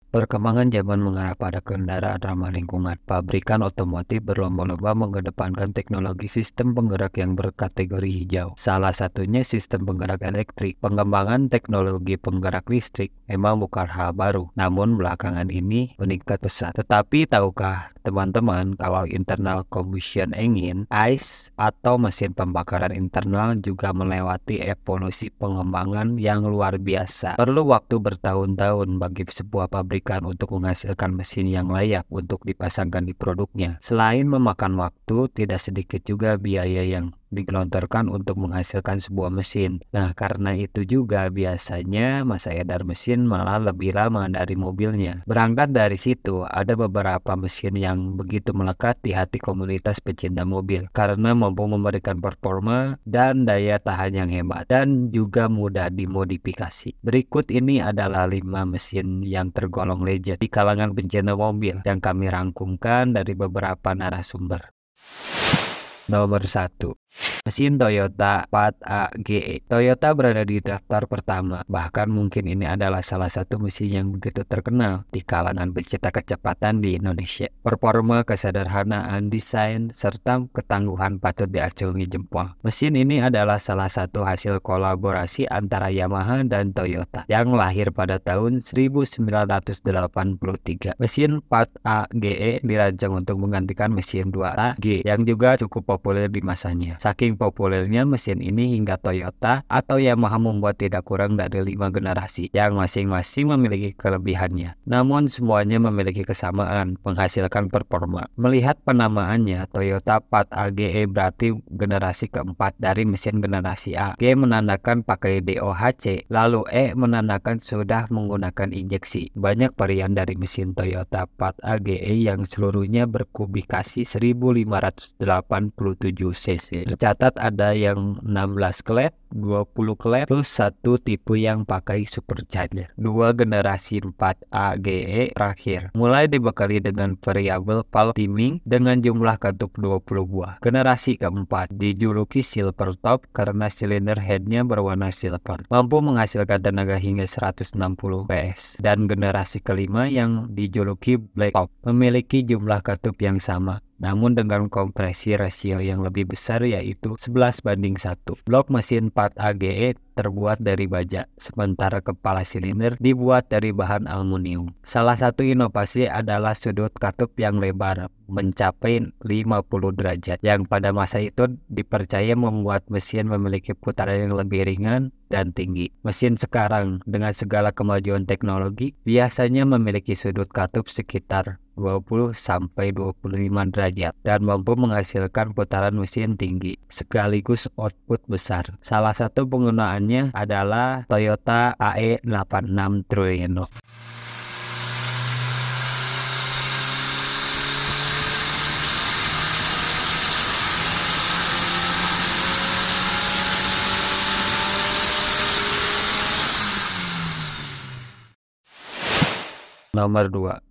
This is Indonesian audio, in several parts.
Perkembangan zaman mengarah pada kendaraan ramah lingkungan. Pabrikan otomotif berlomba-lomba mengedepankan teknologi sistem penggerak yang berkategori hijau. Salah satunya sistem penggerak elektrik. Pengembangan teknologi penggerak listrik memang bukan hal baru, namun belakangan ini meningkat pesat. Tetapi tahukah teman-teman kalau internal combustion engine (ICE) atau mesin pembakaran internal juga melewati evolusi pengembangan yang luar biasa. Perlu waktu bertahun-tahun bagi sebuah pabrikan untuk menghasilkan mesin yang layak untuk dipasangkan di produknya. Selain memakan waktu, tidak sedikit juga biaya yang digelontorkan untuk menghasilkan sebuah mesin. Nah, karena itu juga biasanya masa edar mesin malah lebih lama dari mobilnya. Berangkat dari situ, ada beberapa mesin yang begitu melekat di hati komunitas pecinta mobil karena mampu memberikan performa dan daya tahan yang hebat dan juga mudah dimodifikasi. Berikut ini adalah 5 mesin yang tergolong legend di kalangan pencinta mobil yang kami rangkumkan dari beberapa narasumber. Nomor 1. Mesin Toyota 4AGE. Toyota berada di daftar pertama, bahkan mungkin ini adalah salah satu mesin yang begitu terkenal di kalangan pecinta kecepatan di Indonesia. Performa, kesederhanaan, desain, serta ketangguhan patut diacungi jempol. Mesin ini adalah salah satu hasil kolaborasi antara Yamaha dan Toyota yang lahir pada tahun 1983. Mesin 4AGE dirancang untuk menggantikan mesin 2AG yang juga cukup populer di masanya. Saking populernya mesin ini hingga Toyota atau Yamaha membuat tidak kurang dari 5 generasi yang masing-masing memiliki kelebihannya. Namun semuanya memiliki kesamaan, menghasilkan performa. Melihat penamaannya, Toyota 4AGE berarti generasi keempat dari mesin generasi A. G menandakan pakai DOHC, lalu E menandakan sudah menggunakan injeksi. Banyak varian dari mesin Toyota 4AGE yang seluruhnya berkubikasi 1587 cc. Tercatat ada yang 16 klep, 20 klep, plus satu tipe yang pakai supercharger. 2 generasi 4AGE terakhir mulai dibekali dengan variabel valve timing dengan jumlah katup 20 buah. Generasi keempat dijuluki silver top karena silinder headnya berwarna silver, mampu menghasilkan tenaga hingga 160 PS. Dan generasi kelima yang dijuluki black top memiliki jumlah katup yang sama, namun dengan kompresi rasio yang lebih besar yaitu 11:1. Blok mesin 4AGE terbuat dari baja, sementara kepala silinder dibuat dari bahan aluminium. Salah satu inovasi adalah sudut katup yang lebar mencapai 50 derajat, yang pada masa itu dipercaya membuat mesin memiliki putaran yang lebih ringan dan tinggi. Mesin sekarang dengan segala kemajuan teknologi biasanya memiliki sudut katup sekitar 20-25 derajat dan mampu menghasilkan putaran mesin tinggi sekaligus output besar. Salah satu penggunaannya adalah Toyota AE86 Trueno. Nomor 2.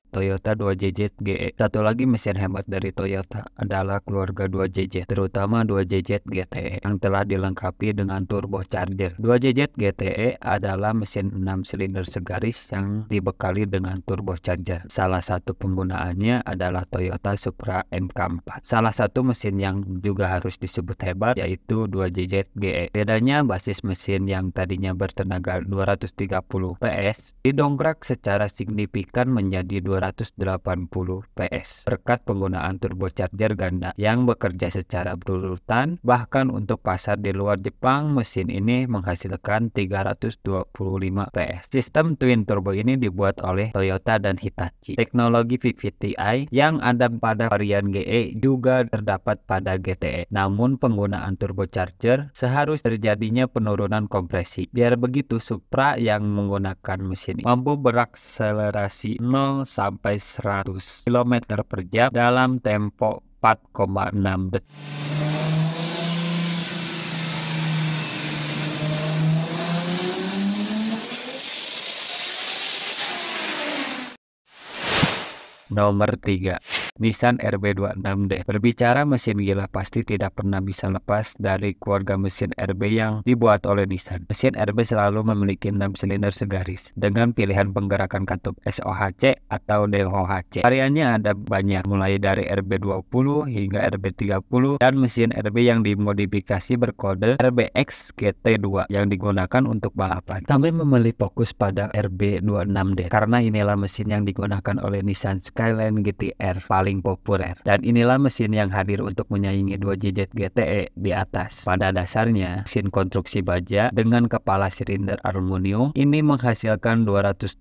Toyota 2JZ GE. Satu lagi mesin hebat dari Toyota adalah keluarga 2JZ, terutama 2JZ GTE yang telah dilengkapi dengan turbocharger. 2JZ GTE adalah mesin 6 silinder segaris yang dibekali dengan turbocharger. Salah satu penggunaannya adalah Toyota Supra MK4. Salah satu mesin yang juga harus disebut hebat yaitu 2JZ GE. Bedanya basis mesin yang tadinya bertenaga 230 PS didongkrak secara signifikan menjadi 280 PS berkat penggunaan turbocharger ganda yang bekerja secara berurutan. Bahkan untuk pasar di luar Jepang, mesin ini menghasilkan 325 PS. Sistem twin turbo ini dibuat oleh Toyota dan Hitachi. Teknologi VVT-i yang ada pada varian GE juga terdapat pada GTE. Namun penggunaan turbocharger seharus terjadinya penurunan kompresi. Biar begitu, Supra yang menggunakan mesin ini mampu berakselerasi 0 sampai 100 km per jam dalam tempo 4,6 detik. Nomor 3. Nissan RB26D. Berbicara mesin gila pasti tidak pernah bisa lepas dari keluarga mesin RB yang dibuat oleh Nissan. Mesin RB selalu memiliki 6 silinder segaris dengan pilihan penggerakan katup SOHC atau DOHC. Variannya ada banyak, mulai dari RB20 hingga RB30 dan mesin RB yang dimodifikasi berkode RBX GT2 yang digunakan untuk balapan. Kami memilih fokus pada RB26D karena inilah mesin yang digunakan oleh Nissan Skyline GT-R paling populer, dan inilah mesin yang hadir untuk menyaingi 2JZ GTE di atas. Pada dasarnya, mesin konstruksi baja dengan kepala silinder aluminium ini menghasilkan 220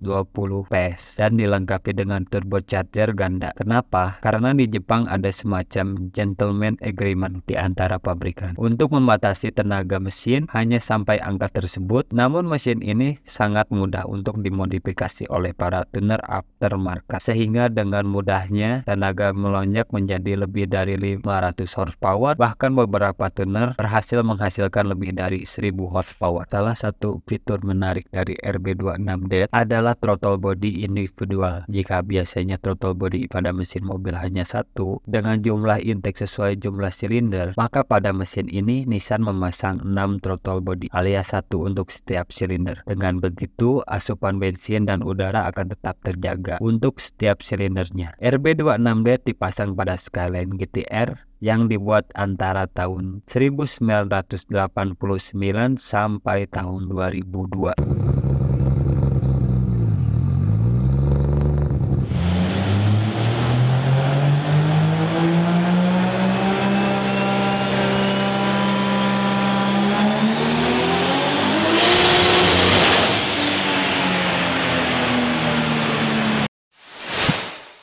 PS dan dilengkapi dengan turbocharger ganda. Kenapa? Karena di Jepang ada semacam gentleman agreement di antara pabrikan untuk membatasi tenaga mesin hanya sampai angka tersebut. Namun mesin ini sangat mudah untuk dimodifikasi oleh para tuner aftermarket, sehingga dengan mudahnya tenaga melonjak menjadi lebih dari 500 horsepower. Bahkan beberapa tuner berhasil menghasilkan lebih dari 1000 horsepower. Salah satu fitur menarik dari RB26D adalah throttle body individual. Jika biasanya throttle body pada mesin mobil hanya satu dengan jumlah intake sesuai jumlah silinder, maka pada mesin ini Nissan memasang 6 throttle body alias satu untuk setiap silinder. Dengan begitu, asupan bensin dan udara akan tetap terjaga untuk setiap silindernya. RB26D dipasang pada Skyline GT-R yang dibuat antara tahun 1989 sampai tahun 2002.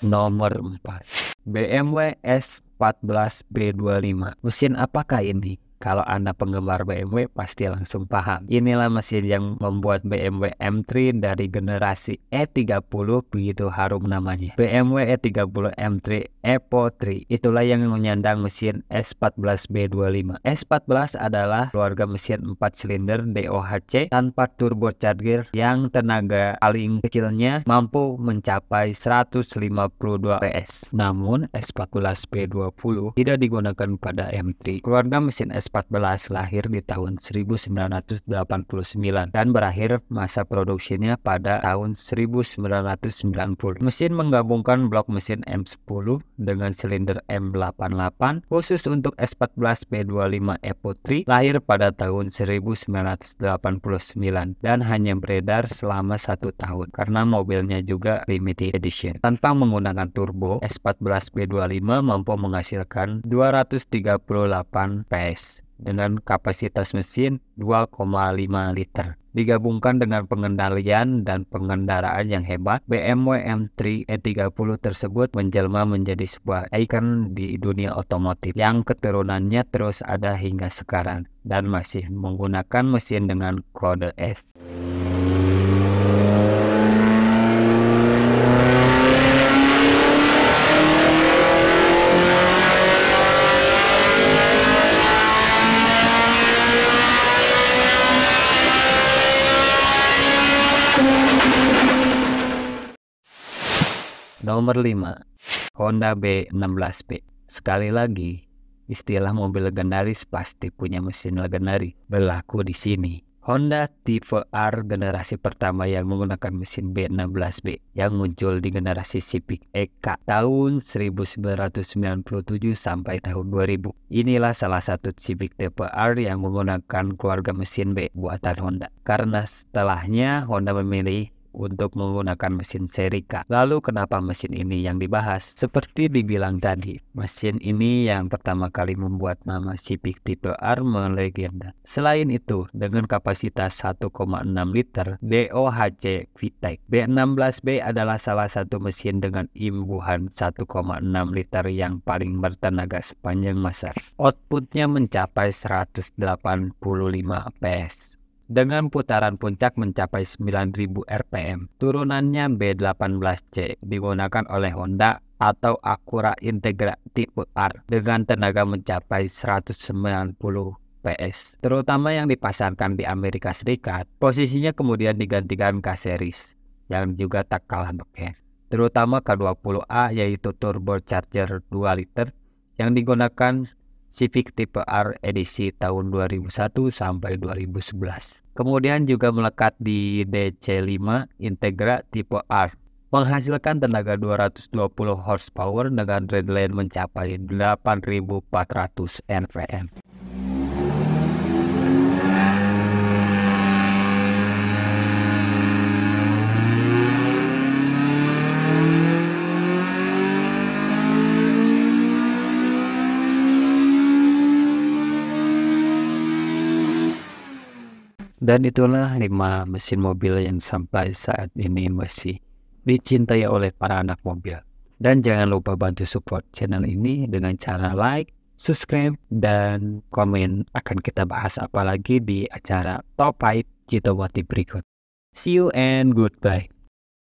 Nomor 4, BMW S14B25. Mesin apakah ini? Kalau Anda penggemar BMW pasti langsung paham. Inilah mesin yang membuat BMW M3 dari generasi E30 begitu harum namanya. BMW E30 M3 Evo 3. Itulah yang menyandang mesin S14B25. S14 adalah keluarga mesin 4 silinder DOHC tanpa turbocharger yang tenaga paling kecilnya mampu mencapai 152 PS. Namun S14B20 tidak digunakan pada M3. Keluarga mesin S14 lahir di tahun 1989 dan berakhir masa produksinya pada tahun 1990. Mesin menggabungkan blok mesin M10 dengan silinder M88 khusus untuk S14B25 Evo 3 lahir pada tahun 1989 dan hanya beredar selama 1 tahun karena mobilnya juga limited edition. Tanpa menggunakan turbo, S14B25 mampu menghasilkan 238 PS dengan kapasitas mesin 2,5 liter. Digabungkan dengan pengendalian dan pengendaraan yang hebat, BMW M3 E30 tersebut menjelma menjadi sebuah ikon di dunia otomotif yang keturunannya terus ada hingga sekarang dan masih menggunakan mesin dengan kode S. Nomor 5, Honda B16B. Sekali lagi, istilah mobil legendaris pasti punya mesin legendaris berlaku di sini. Honda tipe R generasi pertama yang menggunakan mesin B16B yang muncul di generasi Civic EK tahun 1997 sampai tahun 2000. Inilah salah satu Civic tipe R yang menggunakan keluarga mesin B buatan Honda. Karena setelahnya Honda memilih untuk menggunakan mesin seri K. Lalu kenapa mesin ini yang dibahas? Seperti dibilang tadi, mesin ini yang pertama kali membuat nama Civic tipe R melegenda. Selain itu, dengan kapasitas 1,6 liter DOHC VTEC, B16B adalah salah satu mesin dengan imbuhan 1,6 liter yang paling bertenaga sepanjang masa. Outputnya mencapai 185 PS. Dengan putaran puncak mencapai 9000 rpm. Turunannya B18C digunakan oleh Honda atau Acura Integra tipe R dengan tenaga mencapai 190 PS, terutama yang dipasarkan di Amerika Serikat. Posisinya kemudian digantikan K-Series yang juga tak kalah beken. terutama K20A yaitu turbocharger 2 liter yang digunakan Civic Type R edisi tahun 2001 sampai 2011. Kemudian juga melekat di DC5 Integra tipe R, menghasilkan tenaga 220 horsepower dengan redline mencapai 8.400 rpm. Dan itulah 5 mesin mobil yang sampai saat ini masih dicintai oleh para anak mobil. Dan jangan lupa bantu support channel ini dengan cara like, subscribe, dan komen. Akan kita bahas apa lagi di acara Top 5 Citomotive berikut. See you and goodbye.